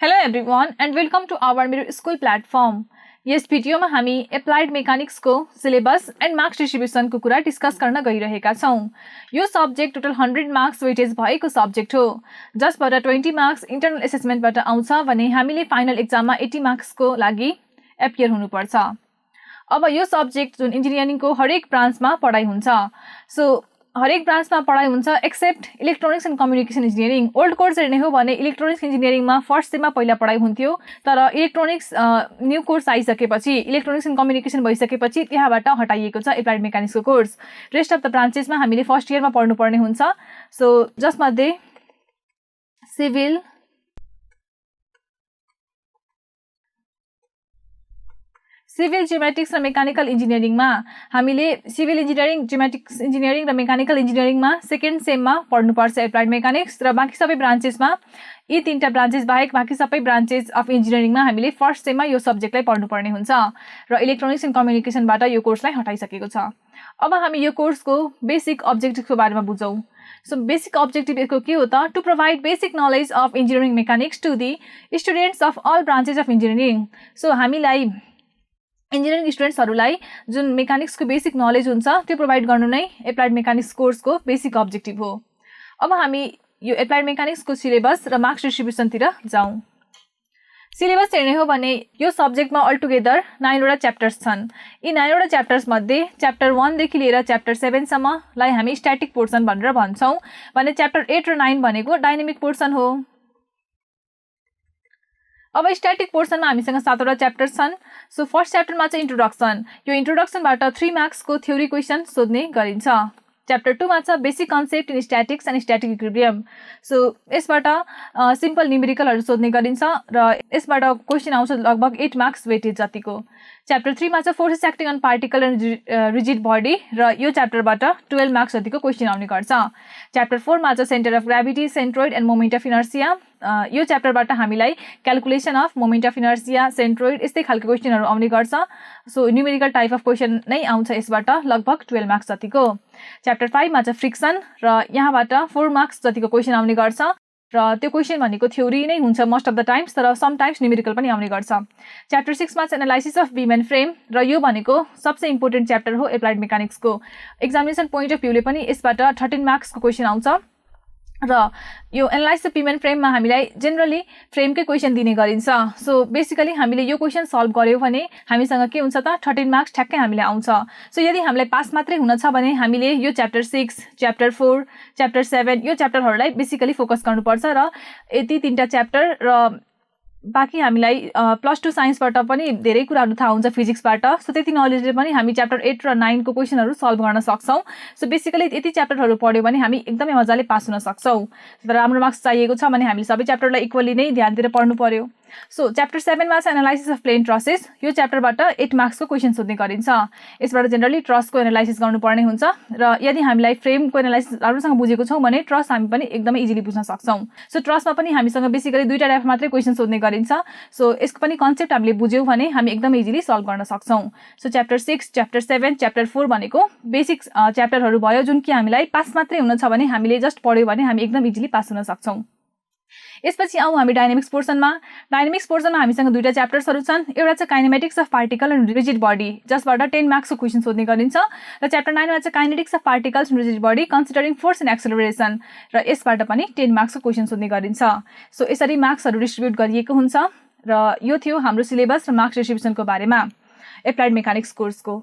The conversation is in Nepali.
Hello everyone and welcome to our Mirror School platform. यस भिडियोमा हामी एप्लाइड मेकानिक्स को सिलेबस एन्ड मार्क्स डिस्ट्रिब्युसन को कुरा डिस्कस गर्न गइरहेका छौं। यो सब्जेक्ट टोटल 100 मार्क्स वेटेज भएको सब्जेक्ट हो, जसबाट 20 मार्क्स इन्टरनल एसेसमेन्टबाट आउँछ भने हामीले फाइनल एक्जाममा 80 मार्क्स को लागि एपियर हुनुपर्छ। अब यो सब्जेक्ट जुन इन्जिनियरिङ को हरेक ब्रान्चमा पढाइ हुन्छ, सो हरेक ब्रान्चमा पढाइ हुन्छ except electronics and communication engineering. Old course हेर्ने हो भने इलेक्ट्रोनिक्स इन्जिनियरिङमा फर्स्ट सेममा पहिला पढाइ हुन्थ्यो, तर इलेक्ट्रोनिक्स न्यू कोर्स आइसकेपछि इलेक्ट्रोनिक्स एन्ड कम्युनिकेसन भइसकेपछि त्यहाँबाट हटाइएको छ एप्लाइड मेकानिक्सको कोर्स। रेस्ट अफ द ब्रान्चेसमा हामीले फर्स्ट इयरमा पढ्नुपर्ने हुन्छ। सो जसमध्ये सिभिल जियोमेट्रिक्स र मेकानिकल इन्जिनियरिङमा हामीले सिभिल इन्जिनियरिङ, जियोमेट्रिक्स इन्जिनियरिङ र मेकानिकल इन्जिनियरिङमा सेकेन्ड सेममा पढ्नुपर्छ एप्लाइड मेकानिक्स, र बाँकी सबै ब्रान्चेसमा यी तीनटा ब्रान्चेस बाहेक बाँकी सबै ब्रान्चेस अफ इन्जिनियरिङमा हामीले फर्स्ट सेममा यो सब्जेक्टलाई पढ्नुपर्ने हुन्छ र इलेक्ट्रोनिक्स एन्ड कम्युनिकेसनबाट यो कोर्सलाई हटाइसकेको छ। अब हामी यो कोर्सको बेसिक अब्जेक्टिभको बारेमा बुझौँ। सो बेसिक अब्जेक्टिभ यसको के हो त? To provide basic knowledge of engineering mechanics to the students of all branches of engineering. So हामीलाई इन्जिनियरिङ स्टुडेन्ट्सहरूलाई जुन मेकानिक्सको बेसिक नलेज हुन्छ त्यो प्रोभाइड गर्नु नै एप्लाइड मेकानिक्स कोर्सको बेसिक अब्जेक्टिभ हो। अब हामी यो एप्लाइड मेकानिक्सको सिलेबस र मार्क्स डिस्ट्रिब्युसनतिर जाउँ। सिलेबस हेर्ने हो भने यो सब्जेक्टमा अल टुगेदर 9 वटा च्याप्टर्स छन्। यी 9 वटा च्याप्टर्स मध्ये च्याप्टर 1 देखि लिएर च्याप्टर 7 सम्मलाई हामी स्ट्याटिक पोर्सन भनेर भन्छौँ, भने च्याप्टर 8 र 9 भनेको डाइनामिक पोर्सन हो। अब स्ट्याटिक पोर्सनमा हामीसँग 7 वटा च्याप्टर्स छन्। सो फर्स्ट च्याप्टरमा चाहिँ इन्ट्रोडक्सन। यो इन्ट्रोडक्सनबाट 3 मार्क्स को थ्योरी क्वेसन सोध्ने गरिन्छ। च्याप्टर 2 मा छ basic concept in statics and static equilibrium. So यसबाट सिम्पल न्युमेरिकलहरू सोध्ने गरिन्छ र यसबाट क्वेसन आउँछ लगभग 8 मार्क्स वेटेज जतिको। च्याप्टर 3 मा छ forces acting on particle and rigid body, र यो च्याप्टरबाट 12 मार्क्स जतिको क्वेसन आउने गर्छ। च्याप्टर 4 मा छ centre of gravity, centroid and moment of inertia. यो च्याप्टरबाट हामीलाई calculation of moment of inertia, centroid यस्तै खालको क्वेसनहरू आउने गर्छ। So numerical type of question नै आउँछ यसबाट लगभग 12 मार्क्स जतिको। च्याप्टर 5 मा छ फ्रिक्सन, र यहाँबाट 4 मार्क्स जतिको क्वेसन आउने गर्छ, र त्यो क्वेसन भनेको थ्योरी नै हुन्छ मोस्ट अफ द टाइम्स, तर समटाइम्स न्युमेरिकल पनि आउने गर्छ। च्याप्टर 6 मा चाहिँ analysis of beam and frame, र यो भनेको सबसे इम्पोर्टेन्ट च्याप्टर हो एप्लाइड मेकानिक्सको। एक्जामिनेसन पोइन्ट अफ भ्यूले पनि यसबाट 13 मार्क्सको क्वेसन आउँछ, र यो एनालाइसिस अफ बिम एन्ड फ्रेममा हामीलाई जेनरली फ्रेमकै क्वेसन दिने गरिन्छ। सो बेसिकली हामीले यो क्वेसन सल्भ गर्यो भने हामीसँग के हुन्छ त 13 मार्क्स ठ्याक्कै हामीलाई आउँछ। सो यदि हामीलाई पास मात्रै हुन छ भने हामीले यो च्याप्टर 6, च्याप्टर 4, च्याप्टर 7 यो च्याप्टरहरूलाई बेसिकली फोकस गर्नुपर्छ, र यति तीनटा च्याप्टर र बाँकी हामीलाई +2 साइन्सबाट पनि धेरै कुराहरू थाहा हुन्छ फिजिक्सबाट। सो त्यति नलेजले पनि हामी च्याप्टर 8 र 9 को क्वेसनहरू सल्भ गर्न सक्छौँ। सो बेसिकली यति च्याप्टरहरू पढ्यो भने हामी एकदमै मजाले पास हुन सक्छौँ। तर राम्रो मार्क्स चाहिएको छ भने हामीले सबै च्याप्टरलाई इक्वली नै ध्यान दिएर पढ्नु पर्यो। सो च्याप्टर 7 मा छ एनालाइसिस अफ प्लेन ट्रसेस। यो च्याप्टरबाट 8 मार्क्स को क्वेसन सोध्ने गरिन्छ। यसबाट जेनरली ट्रसको एनालाइसिस गर्नुपर्ने हुन्छ, र यदि हामीलाई फ्रेमको एनालाइसिस राम्रोसँग बुझेको छौँ भने ट्रस हामी पनि एकदमै इजिली बुझ्न सक्छौँ। सो ट्रसमा पनि हामीसँग बेसिकली 2टा टाइप मात्रै क्वेसन सोध्ने गरिन्छ। सो यसको पनि कन्सेप्ट हामीले बुझ्यौँ भने हामी एकदमै इजिली सल्भ गर्न सक्छौँ। सो च्याप्टर 6, च्याप्टर 7, च्याप्टर 4 भनेको बेसिक च्याप्टरहरू भयो, जुन कि हामीलाई पास मात्रै हुन छ भने हामीले जस्ट पढ्यो भने हामी एकदम इजिली पास हुन सक्छौँ। यसपछि आउँ हामी डाइनामिक्स पोर्सनमा। डाइनामिक्स पोर्सनमा हामीसँग 2टा च्याप्टर्सहरू छन्। एउटा चाहिँ kinematics of particle and rigid body, जसबाट 10 मार्क्सको क्वेसन सोध्ने गरिन्छ, र च्याप्टर 9 मा चाहिँ kinetics of particles and rigid body considering force and acceleration, र यसबाट पनि 10 मार्क्सको क्वेसन सोध्ने गरिन्छ। सो यसरी मार्क्सहरू डिस्ट्रिब्युट गरिएको हुन्छ, र यो थियो हाम्रो सिलेबस र मार्क्स डिस्ट्रिब्युसनको बारेमा एप्लाइड मेकानिक्स कोर्सको।